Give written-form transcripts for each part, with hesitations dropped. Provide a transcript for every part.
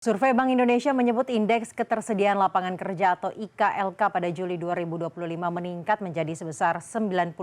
Survei Bank Indonesia menyebut indeks ketersediaan lapangan kerja atau IKLK pada Juli 2025 meningkat menjadi sebesar 95,3.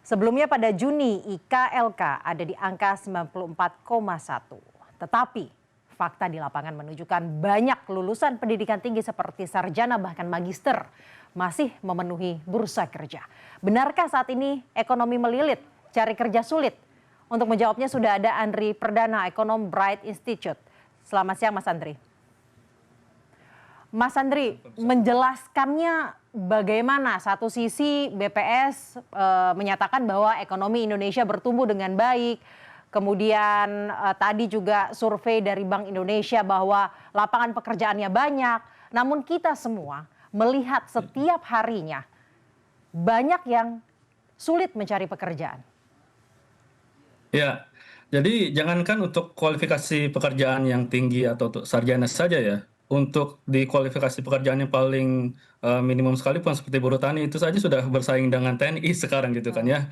Sebelumnya pada Juni IKLK ada di angka 94,1. Tetapi fakta di lapangan menunjukkan banyak lulusan pendidikan tinggi seperti sarjana bahkan magister masih memenuhi bursa kerja. Benarkah saat ini ekonomi melilit, cari kerja sulit? Untuk menjawabnya sudah ada Andri Perdana, ekonom Bright Institute. Selamat siang Mas Andri. Mas Andri, menjelaskannya bagaimana? Satu sisi BPS menyatakan bahwa ekonomi Indonesia bertumbuh dengan baik. Kemudian tadi juga survei dari Bank Indonesia bahwa lapangan pekerjaannya banyak. Namun kita semua melihat setiap harinya banyak yang sulit mencari pekerjaan. Ya, jadi jangankan untuk kualifikasi pekerjaan yang tinggi atau untuk sarjana saja ya, untuk di kualifikasi pekerjaan yang paling minimum sekalipun seperti buruh tani itu saja sudah bersaing dengan TNI sekarang gitu kan ya.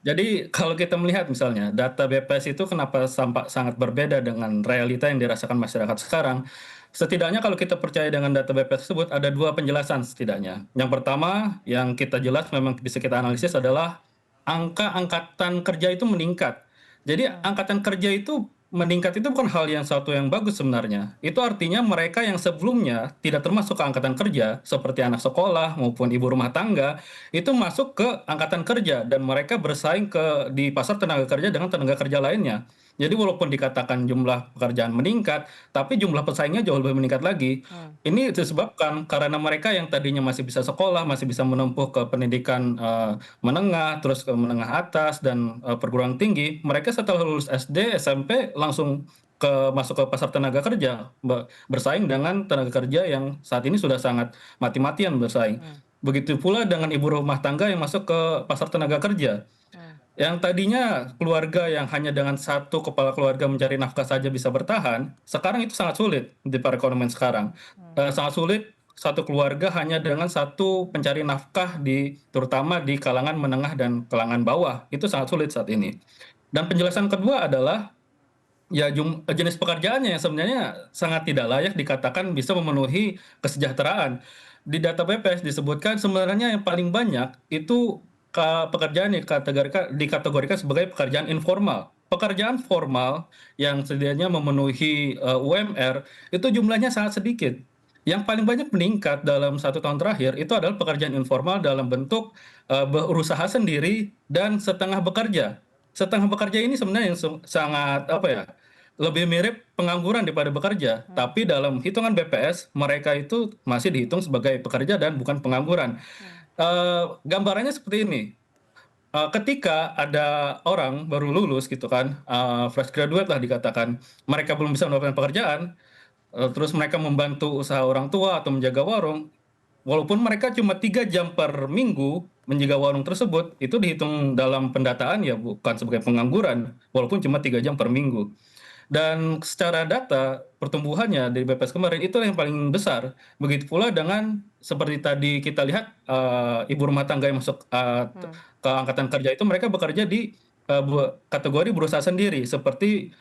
Jadi kalau kita melihat misalnya data BPS itu kenapa sangat berbeda dengan realita yang dirasakan masyarakat sekarang. Setidaknya kalau kita percaya dengan data BPS tersebut ada dua penjelasan setidaknya. Yang pertama yang kita jelas memang bisa kita analisis adalah angka angkatan kerja itu meningkat. Jadi angkatan kerja itu meningkat itu bukan hal yang satu yang bagus sebenarnya. Itu artinya mereka yang sebelumnya tidak termasuk ke angkatan kerja, seperti anak sekolah maupun ibu rumah tangga, itu masuk ke angkatan kerja dan mereka bersaing di pasar tenaga kerja dengan tenaga kerja lainnya. Jadi walaupun dikatakan jumlah pekerjaan meningkat, tapi jumlah pesaingnya jauh lebih meningkat lagi. Ini disebabkan karena mereka yang tadinya masih bisa sekolah, masih bisa menempuh ke pendidikan menengah, terus ke menengah atas dan perguruan tinggi, mereka setelah lulus SD, SMP langsung masuk ke pasar tenaga kerja, bersaing dengan tenaga kerja yang saat ini sudah sangat mati-matian bersaing. Begitu pula dengan ibu rumah tangga yang masuk ke pasar tenaga kerja. Yang tadinya keluarga yang hanya dengan satu kepala keluarga mencari nafkah saja bisa bertahan, sekarang itu sangat sulit di perekonomian sekarang. Sangat sulit satu keluarga hanya dengan satu pencari nafkah terutama di kalangan menengah dan kalangan bawah. Itu sangat sulit saat ini. Dan penjelasan kedua adalah ya jenis pekerjaannya yang sebenarnya sangat tidak layak dikatakan bisa memenuhi kesejahteraan. Di data BPS disebutkan sebenarnya yang paling banyak itu pekerjaan yang dikategorikan sebagai pekerjaan informal. Pekerjaan formal yang sedianya memenuhi UMR itu jumlahnya sangat sedikit. Yang paling banyak meningkat dalam 1 tahun terakhir itu adalah pekerjaan informal dalam bentuk berusaha sendiri dan setengah bekerja. Setengah bekerja ini sebenarnya yang sangat apa ya, lebih mirip pengangguran daripada bekerja. Tapi dalam hitungan BPS mereka itu masih dihitung sebagai pekerja dan bukan pengangguran. Gambarannya seperti ini. Ketika ada orang baru lulus gitu kan, fresh graduate lah dikatakan, mereka belum bisa mendapatkan pekerjaan, terus mereka membantu usaha orang tua atau menjaga warung, walaupun mereka cuma 3 jam per minggu menjaga warung tersebut, itu dihitung dalam pendataan ya bukan sebagai pengangguran, walaupun cuma 3 jam per minggu. Dan secara data pertumbuhannya dari BPS kemarin itu yang paling besar. Begitu pula dengan seperti tadi kita lihat ibu rumah tangga yang masuk ke angkatan kerja itu mereka bekerja di kategori berusaha sendiri seperti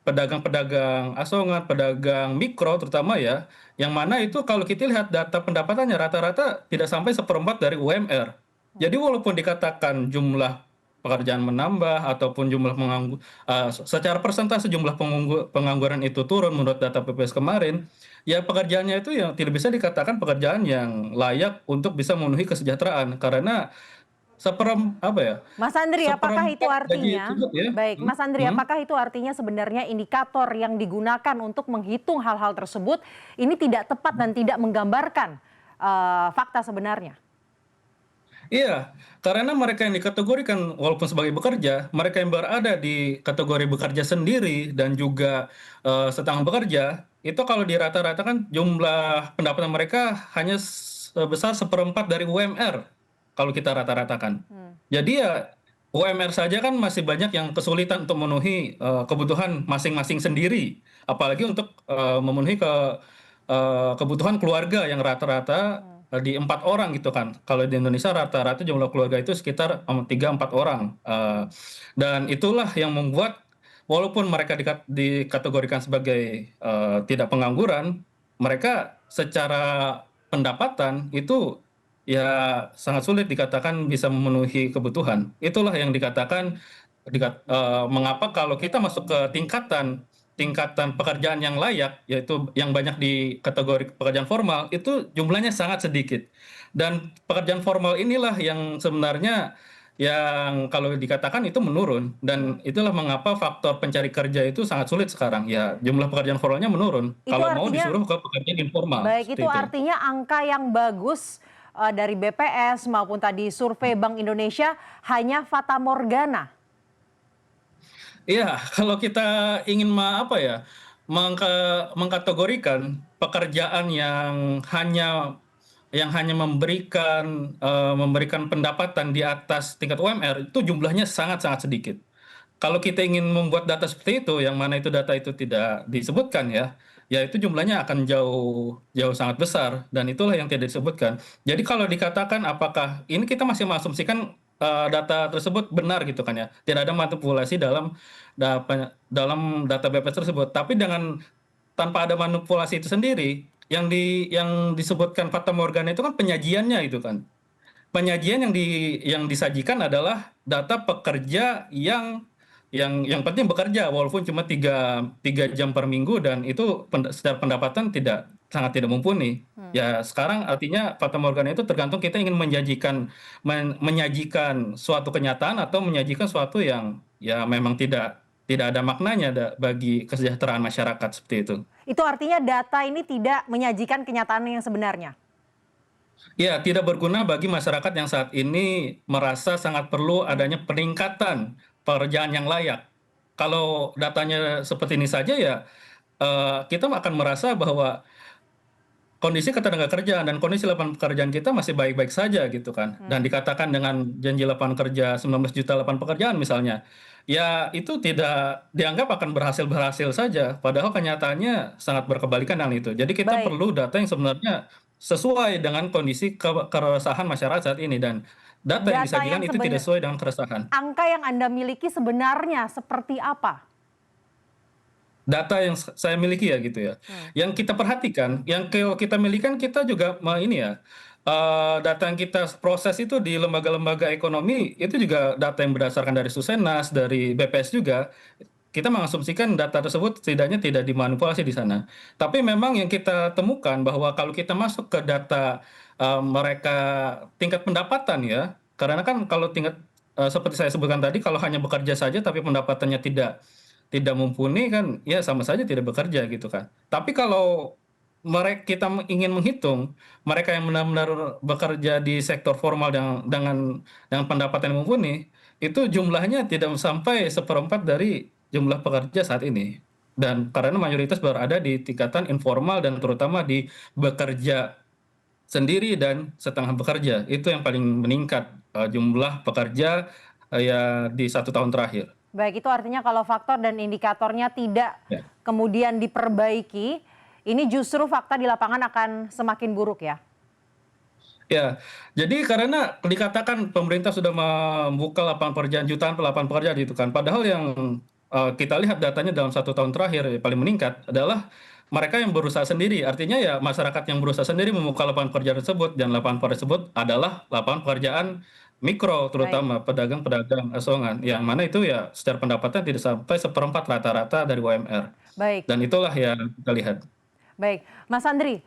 pedagang-pedagang asongan, pedagang mikro terutama ya, yang mana itu kalau kita lihat data pendapatannya rata-rata tidak sampai seperempat dari UMR. Jadi walaupun dikatakan jumlah pekerjaan menambah ataupun secara persentase jumlah pengangguran itu turun menurut data BPS kemarin, ya pekerjaannya itu yang tidak bisa dikatakan pekerjaan yang layak untuk bisa memenuhi kesejahteraan karena apa ya, Mas Andri, apakah itu seperempat gaji artinya, tersebut ya. baik, Mas Andri, apakah itu artinya sebenarnya indikator yang digunakan untuk menghitung hal-hal tersebut ini tidak tepat dan tidak menggambarkan fakta sebenarnya? Iya, karena mereka yang dikategorikan walaupun sebagai bekerja, mereka yang berada di kategori bekerja sendiri dan juga setengah bekerja, itu kalau dirata-ratakan jumlah pendapatan mereka hanya sebesar seperempat dari UMR kalau kita rata-ratakan. Jadi ya UMR saja kan masih banyak yang kesulitan untuk memenuhi kebutuhan masing-masing sendiri, apalagi untuk memenuhi kebutuhan keluarga yang rata-rata di 4 orang gitu kan. Kalau di Indonesia rata-rata jumlah keluarga itu sekitar 3-4 orang. Dan itulah yang membuat walaupun mereka dikategorikan sebagai tidak pengangguran, mereka secara pendapatan itu ya sangat sulit dikatakan bisa memenuhi kebutuhan. Itulah yang dikatakan mengapa kalau kita masuk ke tingkatan tingkatan pekerjaan yang layak, yaitu yang banyak di kategori pekerjaan formal, itu jumlahnya sangat sedikit. Dan pekerjaan formal inilah yang sebenarnya yang kalau dikatakan itu menurun, dan itulah mengapa faktor pencari kerja itu sangat sulit sekarang. Ya, jumlah pekerjaan formalnya menurun. Itu Kalau mau artinya disuruh ke pekerjaan informal, baik, itu seperti itu. artinya angka yang bagus dari BPS maupun tadi survei Bank Indonesia hanya fata morgana. Iya, kalau kita ingin apa ya, mengkategorikan pekerjaan yang hanya memberikan pendapatan di atas tingkat UMR itu jumlahnya sangat-sangat sedikit. Kalau kita ingin membuat data seperti itu, yang mana itu data itu tidak disebutkan ya, ya itu jumlahnya akan jauh jauh sangat besar, dan itulah yang tidak disebutkan. Jadi kalau dikatakan apakah ini kita masih mengasumsikan data tersebut benar gitu kan ya, tidak ada manipulasi dalam data BPS tersebut. Tapi tanpa ada manipulasi itu sendiri, yang disebutkan fata morgana itu kan penyajiannya itu kan. Penyajian yang disajikan adalah data pekerja yang penting bekerja walaupun cuma tiga jam per minggu, dan itu secara pendapatan sangat tidak mumpuni. Ya sekarang artinya fata morgana itu tergantung kita ingin menyajikan suatu kenyataan atau menyajikan suatu yang ya memang tidak ada maknanya bagi kesejahteraan masyarakat seperti itu. Itu artinya data ini tidak menyajikan kenyataan yang sebenarnya. Ya, tidak berguna bagi masyarakat yang saat ini merasa sangat perlu adanya peningkatan pekerjaan yang layak. Kalau datanya seperti ini saja ya, kita akan merasa bahwa kondisi ketenagakerjaan dan kondisi lapangan pekerjaan kita masih baik-baik saja gitu kan. Dan dikatakan dengan janji lapangan kerja 19 juta lapangan pekerjaan misalnya, ya itu tidak dianggap akan berhasil-berhasil saja. Padahal kenyataannya sangat berkebalikan dengan itu. Jadi kita Baik, perlu data yang sebenarnya sesuai dengan kondisi keresahan masyarakat saat ini, dan data yang data disajikan yang itu tidak sesuai dengan keresahan. angka yang Anda miliki sebenarnya seperti apa? Data yang saya miliki ya gitu ya. Yang kita perhatikan, yang kita miliki kan kita juga ini ya, data yang kita proses itu di lembaga-lembaga ekonomi itu juga data yang berdasarkan dari Susenas, dari BPS juga. Kita mengasumsikan data tersebut setidaknya tidak dimanipulasi di sana. Tapi memang yang kita temukan bahwa kalau kita masuk ke data mereka tingkat pendapatan ya, karena kan kalau tingkat seperti saya sebutkan tadi, kalau hanya bekerja saja tapi pendapatannya tidak mumpuni kan ya sama saja tidak bekerja gitu kan. Tapi kalau kita ingin menghitung mereka yang benar-benar bekerja di sektor formal dengan pendapatan yang mumpuni, itu jumlahnya tidak sampai seperempat dari jumlah pekerja saat ini. Dan karena mayoritas berada di tingkatan informal dan terutama di bekerja sendiri dan setengah bekerja. Itu yang paling meningkat jumlah pekerja ya di 1 tahun terakhir. Baik, itu artinya kalau faktor dan indikatornya tidak Ya. kemudian diperbaiki, ini justru fakta di lapangan akan semakin buruk ya? Ya, jadi karena dikatakan pemerintah sudah membuka lapangan pekerjaan jutaan lapangan pekerjaan gitu kan. Padahal yang kita lihat datanya dalam 1 tahun terakhir paling meningkat adalah mereka yang berusaha sendiri. Artinya ya masyarakat yang berusaha sendiri membuka lapangan pekerjaan tersebut, dan lapangan pekerjaan tersebut adalah lapangan pekerjaan mikro, Baik, terutama pedagang-pedagang asongan, yang mana itu ya secara pendapatan tidak sampai seperempat rata-rata dari UMR. baik. Dan itulah yang kita lihat. Baik, Mas Andri,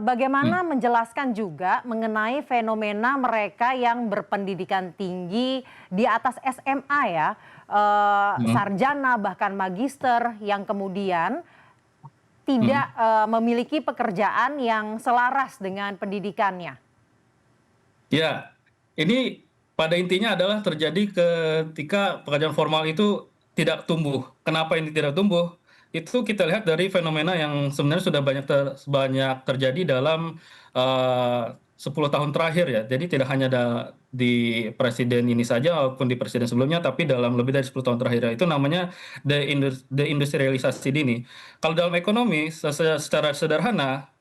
bagaimana menjelaskan juga mengenai fenomena mereka yang berpendidikan tinggi di atas SMA ya, Hmm. sarjana bahkan magister yang kemudian tidak Hmm. memiliki pekerjaan yang selaras dengan pendidikannya? Ya, ini pada intinya adalah terjadi ketika pekerjaan formal itu tidak tumbuh. Kenapa ini tidak tumbuh? Itu kita lihat dari fenomena yang sebenarnya sudah banyak terjadi dalam 10 tahun terakhir ya. Jadi tidak hanya di presiden ini saja maupun di presiden sebelumnya, tapi dalam lebih dari 10 tahun terakhir ya. Itu namanya deindustrialisasi dini. Kalau dalam ekonomi secara sederhana,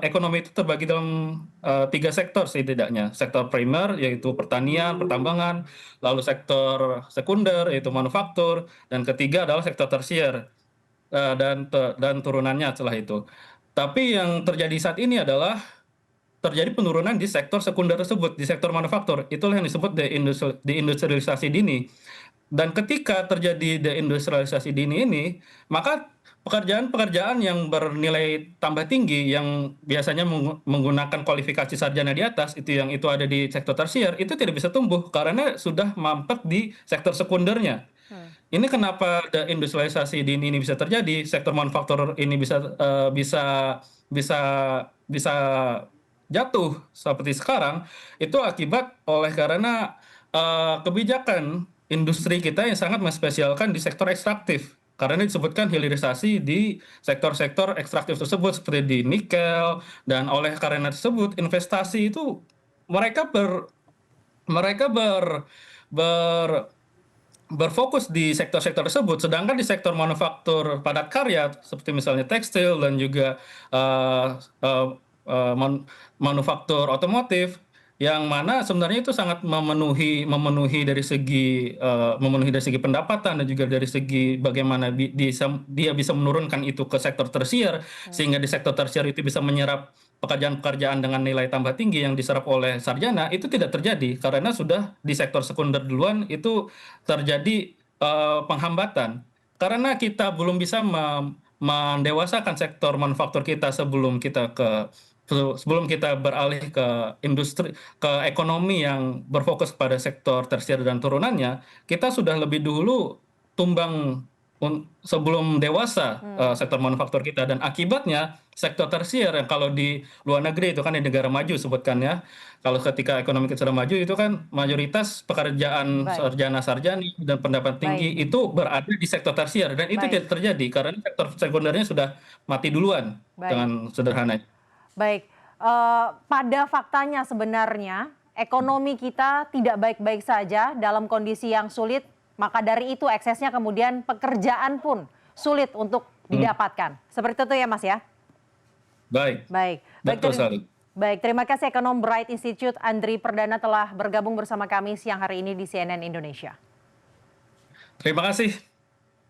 ekonomi itu terbagi dalam 3 sektor setidaknya. Sektor primer yaitu pertanian, pertambangan, lalu sektor sekunder yaitu manufaktur, dan ketiga adalah sektor tersier dan turunannya setelah itu. Tapi yang terjadi saat ini adalah terjadi penurunan di sektor sekunder tersebut, di sektor manufaktur. Itulah yang disebut deindustrialisasi dini. Dan ketika terjadi deindustrialisasi dini ini, maka pekerjaan-pekerjaan yang bernilai tambah tinggi, yang biasanya menggunakan kualifikasi sarjana di atas, itu ada di sektor tersier, itu tidak bisa tumbuh karena sudah mampet di sektor sekundernya. Ini kenapa deindustrialisasi dini ini bisa terjadi, sektor manufaktur ini bisa bisa bisa jatuh seperti sekarang, itu akibat karena kebijakan industri kita yang sangat menspesialkan di sektor ekstraktif. Karena disebutkan hilirisasi di sektor-sektor ekstraktif tersebut seperti di nikel, dan oleh karena tersebut investasi itu mereka ber mereka ber ber berfokus di sektor-sektor tersebut, sedangkan di sektor manufaktur padat karya seperti misalnya tekstil dan juga eh, eh, manufaktur otomotif, yang mana sebenarnya itu sangat memenuhi dari segi pendapatan dan juga dari segi bagaimana dia bisa menurunkan itu ke sektor tersier, sehingga di sektor tersier itu bisa menyerap pekerjaan-pekerjaan dengan nilai tambah tinggi yang diserap oleh sarjana. Itu tidak terjadi karena sudah di sektor sekunder duluan itu terjadi penghambatan. Karena kita belum bisa mendewasakan sektor manufaktur kita sebelum kita beralih ke industri, ke ekonomi yang berfokus pada sektor tersier dan turunannya, kita sudah lebih dulu tumbang sebelum dewasa sektor manufaktur kita, dan akibatnya sektor tersier yang kalau di luar negeri itu kan di negara maju sebutkannya, kalau ketika ekonomi kita sudah maju itu kan mayoritas pekerjaan Baik, sarjana-sarjana dan pendapat baik, tinggi itu berada di sektor tersier, dan itu baik, tidak terjadi karena sektor sekundernya sudah mati duluan baik. dengan sederhananya. Baik, pada faktanya sebenarnya ekonomi kita tidak baik-baik saja dalam kondisi yang sulit, maka dari itu eksesnya kemudian pekerjaan pun sulit untuk Hmm, didapatkan. Seperti itu ya Mas ya? baik, Baik, baik, betul sekali. baik. Terima kasih Ekonom Bright Institute Andri Perdana telah bergabung bersama kami siang hari ini di CNN Indonesia. Terima kasih.